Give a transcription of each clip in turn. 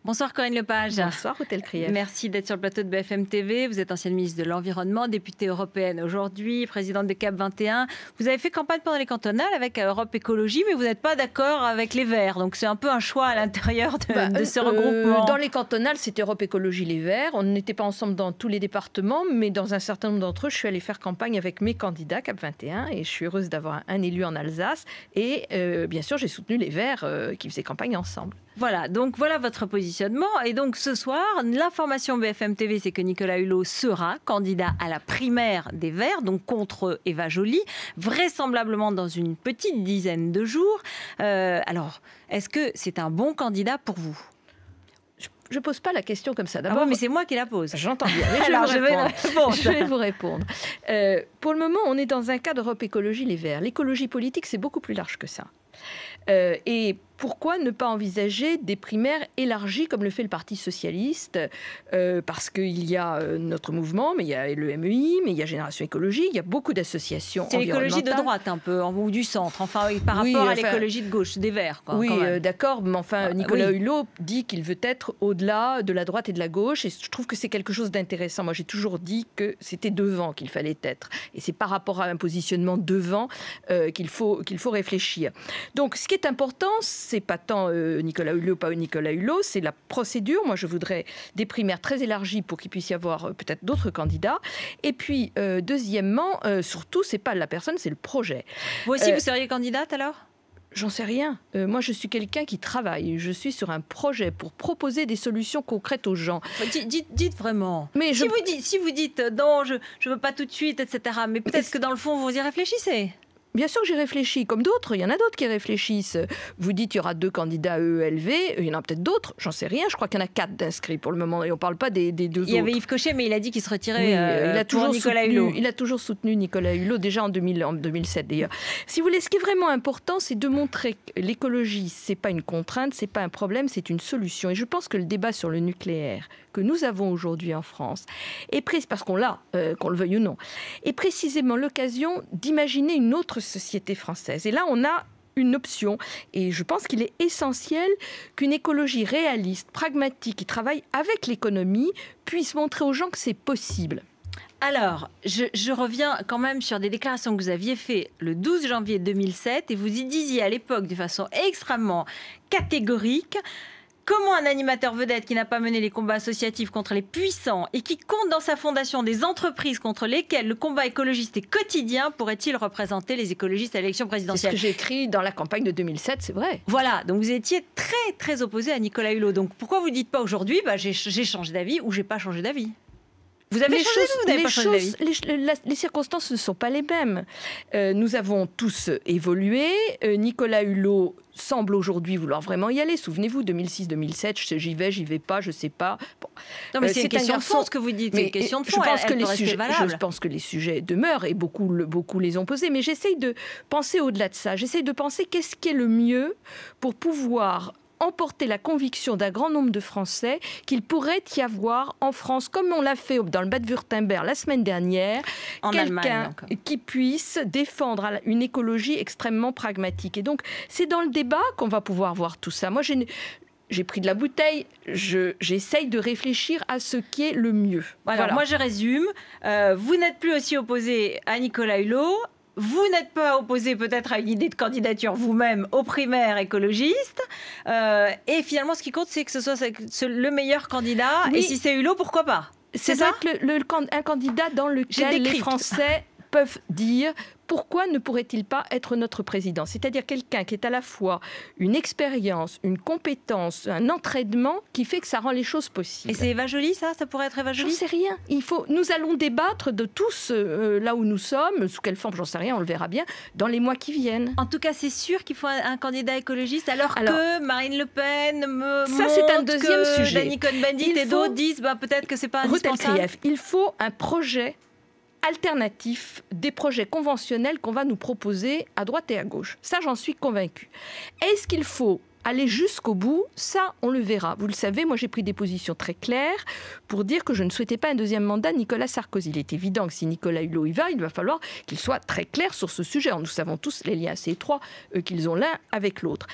Bonsoir Corinne Lepage. Bonsoir Hôtel Krief. Merci d'être sur le plateau de BFM TV. Vous êtes ancienne ministre de l'Environnement, députée européenne aujourd'hui, présidente de CAP 21. Vous avez fait campagne pendant les cantonales avec Europe Écologie, mais vous n'êtes pas d'accord avec les Verts. Donc c'est un peu un choix à l'intérieur de ce regroupement. Dans les cantonales, c'était Europe Écologie Les Verts. On n'était pas ensemble dans tous les départements, mais dans un certain nombre d'entre eux, je suis allée faire campagne avec mes candidats CAP 21 et je suis heureuse d'avoir un élu en Alsace. Et bien sûr, j'ai soutenu les Verts qui faisaient campagne ensemble. Voilà, donc voilà votre positionnement. Et donc ce soir, l'information BFM TV, c'est que Nicolas Hulot sera candidat à la primaire des Verts, donc contre Eva Joly, vraisemblablement dans une petite dizaine de jours. Alors, est-ce que c'est un bon candidat pour vous ? Je ne pose pas la question comme ça. D'abord, mais c'est moi qui la pose. J'entends bien. Mais je vais vous répondre. Pour le moment, on est dans un cas d'Europe Écologie Les Verts. L'écologie politique, c'est beaucoup plus large que ça. Et pourquoi ne pas envisager des primaires élargies comme le fait le Parti socialiste, parce qu'il y a notre mouvement, mais il y a le MEI, mais il y a Génération Écologie, il y a beaucoup d'associations environnementales. C'est l'écologie de droite un peu, ou du centre, enfin par rapport à l'écologie de gauche, des Verts. Quoi, oui, d'accord, mais enfin Nicolas Hulot dit qu'il veut être au-delà de la droite et de la gauche, et je trouve que c'est quelque chose d'intéressant. Moi j'ai toujours dit que c'était devant qu'il fallait être, et c'est par rapport à un positionnement devant qu'il faut réfléchir. Donc ce qui est important, c'est pas tant Nicolas Hulot, pas Nicolas Hulot, c'est la procédure. Moi, je voudrais des primaires très élargies pour qu'il puisse y avoir peut-être d'autres candidats. Et puis, deuxièmement, surtout, c'est pas la personne, c'est le projet. Vous aussi, vous seriez candidate alors ? J'en sais rien. Moi, je suis quelqu'un qui travaille. Je suis sur un projet pour proposer des solutions concrètes aux gens. Dites vraiment. Mais si vous dites non, je ne veux pas tout de suite, etc. Mais peut-être que dans le fond, vous y réfléchissez. Bien sûr que j'ai réfléchi, comme d'autres, il y en a d'autres qui réfléchissent. Vous dites qu'il y aura 2 candidats EELV, il y en a peut-être d'autres, j'en sais rien, je crois qu'il y en a 4 d'inscrits pour le moment, et on ne parle pas des 2 autres. Il y avait Yves Cochet, mais il a dit qu'il se retirait pour Nicolas Hulot. Il a toujours soutenu Nicolas Hulot, déjà en 2007 d'ailleurs. Si vous voulez, ce qui est vraiment important, c'est de montrer que l'écologie, ce n'est pas une contrainte, ce n'est pas un problème, c'est une solution. Et je pense que le débat sur le nucléaire que nous avons aujourd'hui en France, est parce qu'on l'a, qu'on le veuille ou non, est précisément l'occasion d'imaginer une autre société française. Et là, on a une option. Et je pense qu'il est essentiel qu'une écologie réaliste, pragmatique, qui travaille avec l'économie, puisse montrer aux gens que c'est possible. Alors, je reviens quand même sur des déclarations que vous aviez faites le 12 janvier 2007 et vous y disiez à l'époque de façon extrêmement catégorique: comment un animateur vedette qui n'a pas mené les combats associatifs contre les puissants et qui compte dans sa fondation des entreprises contre lesquelles le combat écologiste est quotidien pourrait-il représenter les écologistes à l'élection présidentielle ? C'est ce que j'ai écrit dans la campagne de 2007, c'est vrai. Voilà, donc vous étiez très très opposé à Nicolas Hulot. Donc pourquoi vous ne dites pas aujourd'hui j'ai changé d'avis ou j'ai pas changé d'avis ? Vous avez changé ou vous n'avez pas changé d'avis ? Les circonstances ne sont pas les mêmes. Nous avons tous évolué. Nicolas Hulot semble aujourd'hui vouloir vraiment y aller. Souvenez-vous, 2006-2007, j'y vais pas, je sais pas. Bon. Non, mais c'est une question de fond, ce que vous dites. C'est une question de fond. Je pense que les sujets demeurent et beaucoup les ont posés. Mais j'essaye de penser au-delà de ça. J'essaye de penser qu'est-ce qui est le mieux pour pouvoir emporter la conviction d'un grand nombre de Français qu'il pourrait y avoir en France, comme on l'a fait dans le Bade-Württemberg la semaine dernière, quelqu'un qui puisse défendre une écologie extrêmement pragmatique. Et donc, c'est dans le débat qu'on va pouvoir voir tout ça. Moi, j'ai pris de la bouteille, j'essaye de réfléchir à ce qui est le mieux. Voilà. Moi, je résume. Vous n'êtes plus aussi opposé à Nicolas Hulot. Vous n'êtes pas opposé peut-être à une idée de candidature vous-même aux primaires écologistes. Et finalement, ce qui compte, c'est que ce soit le meilleur candidat. Oui. Et si c'est Hulot, pourquoi pas ? C'est ça ? Un candidat dans lequel les Français peuvent dire pourquoi ne pourrait-il pas être notre président ? C'est-à-dire quelqu'un qui est à la fois une expérience, une compétence, un entraînement qui fait que ça rend les choses possibles. Et c'est Eva Joly, ça pourrait être Eva Joly ? J'en sais rien. Nous allons débattre de tous là où nous sommes, sous quelle forme, j'en sais rien, on le verra bien, dans les mois qui viennent. En tout cas, c'est sûr qu'il faut un candidat écologiste, alors que Marine Le Pen ça, c'est un deuxième sujet. Danny Cohn-Bendit et d'autres disent peut-être que c'est pas indispensable. Il faut un projet alternatif des projets conventionnels qu'on va nous proposer à droite et à gauche. Ça, j'en suis convaincue. Est-ce qu'il faut aller jusqu'au bout ? Ça, on le verra. Vous le savez, moi, j'ai pris des positions très claires pour dire que je ne souhaitais pas un deuxième mandat de Nicolas Sarkozy. Il est évident que si Nicolas Hulot y va, il va falloir qu'il soit très clair sur ce sujet. Nous savons tous les liens assez étroits qu'ils ont l'un avec l'autre.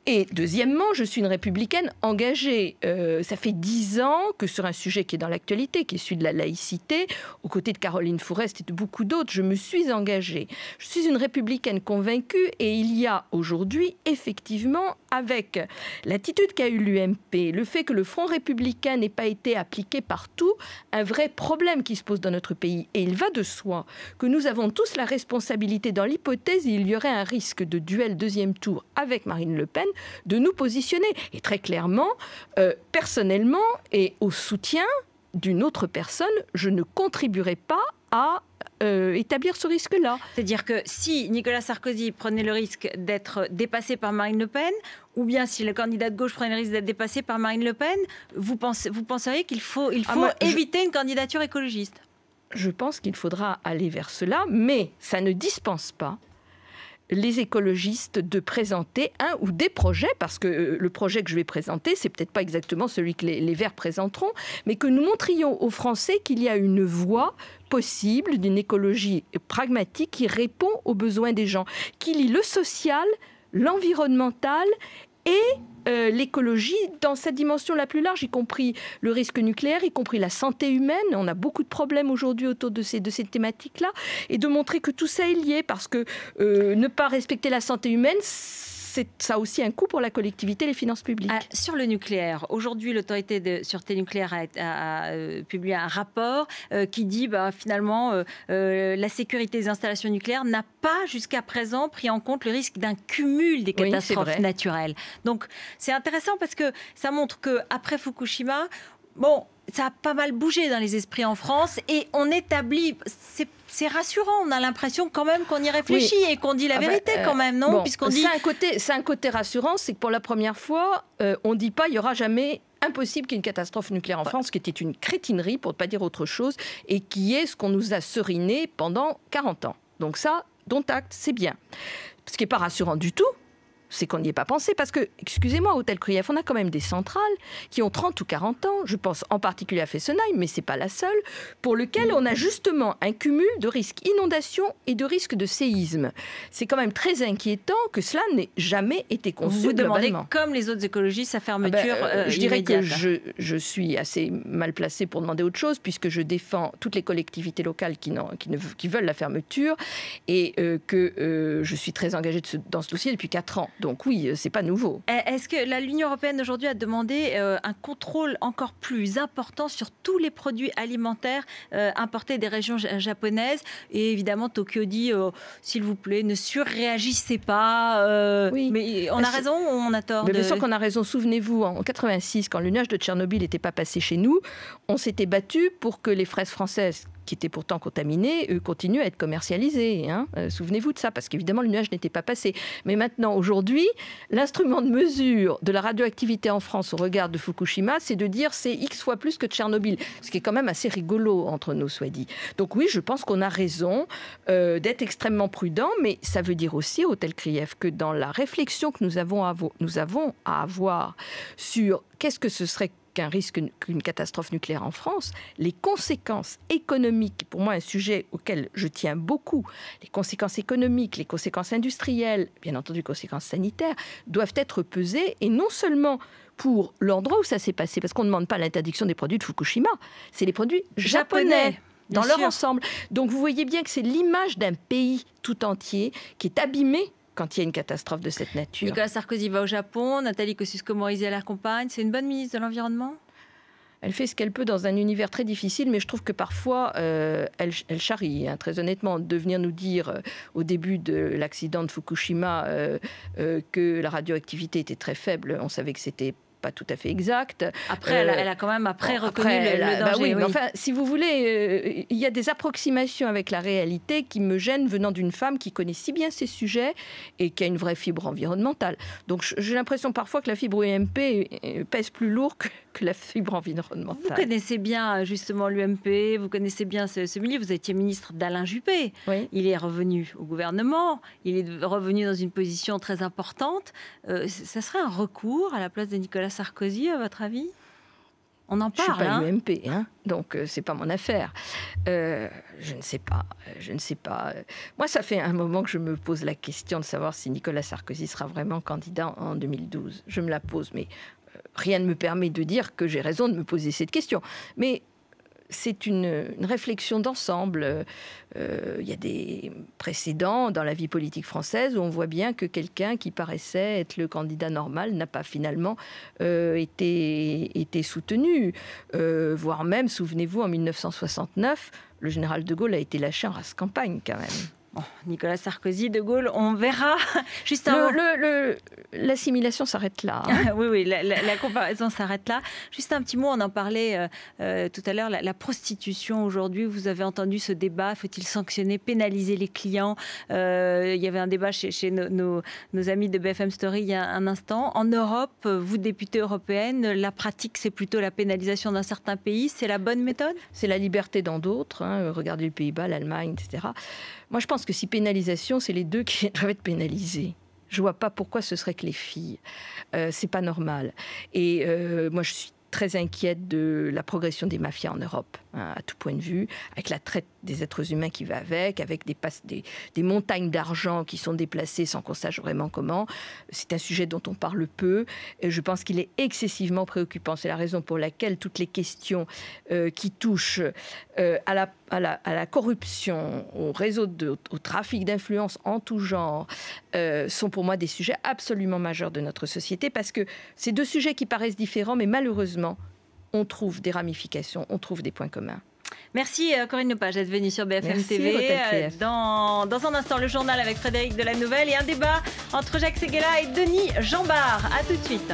Et deuxièmement, je suis une républicaine engagée. Ça fait 10 ans que sur un sujet qui est dans l'actualité, qui est celui de la laïcité, aux côtés de Caroline Fourest et de beaucoup d'autres, je me suis engagée. Je suis une républicaine convaincue et il y a aujourd'hui, effectivement, avec l'attitude qu'a eue l'UMP, le fait que le Front républicain n'ait pas été appliqué partout, un vrai problème qui se pose dans notre pays. Et il va de soi que nous avons tous la responsabilité, dans l'hypothèse où il y aurait un risque de duel deuxième tour avec Marine Le Pen, de nous positionner. Et très clairement, personnellement et au soutien d'une autre personne, je ne contribuerai pas à établir ce risque-là. C'est-à-dire que si Nicolas Sarkozy prenait le risque d'être dépassé par Marine Le Pen, ou bien si le candidat de gauche prenait le risque d'être dépassé par Marine Le Pen, vous penseriez qu'il faut éviter une candidature écologiste? Je pense qu'il faudra aller vers cela, mais ça ne dispense pas les écologistes de présenter un ou des projets, parce que le projet que je vais présenter, c'est peut-être pas exactement celui que les Verts présenteront, mais que nous montrions aux Français qu'il y a une voie possible d'une écologie pragmatique qui répond aux besoins des gens, qui lie le social, l'environnemental et l'écologie dans sa dimension la plus large, y compris le risque nucléaire, y compris la santé humaine. On a beaucoup de problèmes aujourd'hui autour de ces thématiques-là. Et de montrer que tout ça est lié, parce que ne pas respecter la santé humaine, ça a aussi un coût pour la collectivité et les finances publiques. Sur le nucléaire, aujourd'hui, l'autorité de sûreté nucléaire a publié un rapport qui dit finalement la sécurité des installations nucléaires n'a pas jusqu'à présent pris en compte le risque d'un cumul des catastrophes naturelles. Donc c'est intéressant parce que ça montre qu'après Fukushima, ça a pas mal bougé dans les esprits en France et on établit... C'est rassurant, on a l'impression quand même qu'on y réfléchit et qu'on dit la vérité quand même, non? C'est un côté rassurant, c'est que pour la première fois, on ne dit pas il n'y aura jamais impossible qu'il y ait une catastrophe nucléaire en France, ce qui était une crétinerie, pour ne pas dire autre chose, et qui est ce qu'on nous a seriné pendant 40 ans. Donc ça, dont acte, c'est bien. Ce qui n'est pas rassurant du tout, c'est qu'on n'y ait pas pensé, parce que, excusez-moi, Hôtel Krief, on a quand même des centrales qui ont 30 ou 40 ans, je pense en particulier à Fessenheim, mais ce n'est pas la seule, pour lequel on a justement un cumul de risques inondation et de risques de séisme. C'est quand même très inquiétant que cela n'ait jamais été conçu. Vous demandez, comme les autres écologistes, sa fermeture je dirais que je suis assez mal placée pour demander autre chose, puisque je défends toutes les collectivités locales qui veulent la fermeture, et que je suis très engagée dans ce dossier depuis 4 ans. Donc oui, c'est pas nouveau. Est-ce que l'Union européenne aujourd'hui a demandé un contrôle encore plus important sur tous les produits alimentaires importés des régions japonaises? Et évidemment, Tokyo dit, s'il vous plaît, ne surréagissez pas. Oui. Mais on a raison ou on a tort? Bien sûr qu'on a raison. Souvenez-vous, en 86, quand le nuage de Tchernobyl n'était pas passé chez nous, on s'était battu pour que les fraises françaises, qui étaient pourtant contaminés, continuent à être commercialisés. Souvenez-vous de ça, parce qu'évidemment, le nuage n'était pas passé. Mais maintenant, aujourd'hui, l'instrument de mesure de la radioactivité en France au regard de Fukushima, c'est de dire c'est X fois plus que Tchernobyl, ce qui est quand même assez rigolo entre nous, soit dit. Donc oui, je pense qu'on a raison d'être extrêmement prudent, mais ça veut dire aussi, Hôtel Krief, que dans la réflexion que nous avons à avoir sur qu'est-ce que ce serait qu'un risque, qu'une catastrophe nucléaire en France, les conséquences économiques, pour moi un sujet auquel je tiens beaucoup, les conséquences économiques, les conséquences industrielles, bien entendu les conséquences sanitaires, doivent être pesées, et non seulement pour l'endroit où ça s'est passé, parce qu'on ne demande pas l'interdiction des produits de Fukushima, c'est les produits japonais dans leur ensemble. Donc vous voyez bien que c'est l'image d'un pays tout entier qui est abîmée quand il y a une catastrophe de cette nature. Nicolas Sarkozy va au Japon, Nathalie Kosciusko-Morizet l'accompagne. C'est une bonne ministre de l'Environnement? Elle fait ce qu'elle peut dans un univers très difficile, mais je trouve que parfois, elle charrie. Très honnêtement, de venir nous dire au début de l'accident de Fukushima que la radioactivité était très faible, on savait que c'était pas tout à fait exact. Après, elle a quand même reconnu le danger. Oui. Mais enfin, si vous voulez, il y a des approximations avec la réalité qui me gênent venant d'une femme qui connaît si bien ces sujets et qui a une vraie fibre environnementale. Donc j'ai l'impression parfois que la fibre UMP pèse plus lourd que la fibre environnementale. Vous connaissez bien justement l'UMP, vous connaissez bien ce milieu. Vous étiez ministre d'Alain Juppé. Oui. Il est revenu au gouvernement, il est revenu dans une position très importante. Ça serait un recours à la place de Nicolas Sarkozy, à votre avis? On en parle. Je ne suis pas UMP, hein, donc c'est pas mon affaire. Je ne sais pas. Moi, ça fait un moment que je me pose la question de savoir si Nicolas Sarkozy sera vraiment candidat en 2012. Je me la pose, mais rien ne me permet de dire que j'ai raison de me poser cette question. Mais c'est une réflexion d'ensemble. Il y a des précédents dans la vie politique française où on voit bien que quelqu'un qui paraissait être le candidat normal n'a pas finalement été soutenu. Voire même, souvenez-vous, en 1969, le général de Gaulle a été lâché en race campagne quand même. Bon, Nicolas Sarkozy, de Gaulle, on verra. Juste l'assimilation s'arrête là. Hein. Oui, la comparaison s'arrête là. Juste un petit mot, on en parlait tout à l'heure, la prostitution aujourd'hui. Vous avez entendu ce débat, faut-il sanctionner, pénaliser les clients? Il y avait un débat chez nos amis de BFM Story il y a un instant. En Europe, vous, députée européenne, la pratique, c'est plutôt la pénalisation d'un certain pays. C'est la bonne méthode? C'est la liberté dans d'autres. Hein. Regardez les Pays-Bas, l'Allemagne, etc. Moi, je pense que si pénalisation, c'est les deux qui doivent être pénalisés. Je vois pas pourquoi ce serait que les filles. C'est pas normal. Et moi, je suis très inquiète de la progression des mafias en Europe, hein, à tout point de vue, avec la traite des êtres humains qui va avec des montagnes d'argent qui sont déplacées sans qu'on sache vraiment comment. C'est un sujet dont on parle peu. Et je pense qu'il est excessivement préoccupant. C'est la raison pour laquelle toutes les questions qui touchent à la corruption, au trafic d'influence en tout genre, sont pour moi des sujets absolument majeurs de notre société, parce que c'est deux sujets qui paraissent différents, mais malheureusement, on trouve des ramifications, on trouve des points communs. Merci Corinne Lepage d'être venue sur BFM TV. Dans un instant, le journal avec Frédéric Delanouvelle et un débat entre Jacques Séguéla et Denis Jambard. A tout de suite.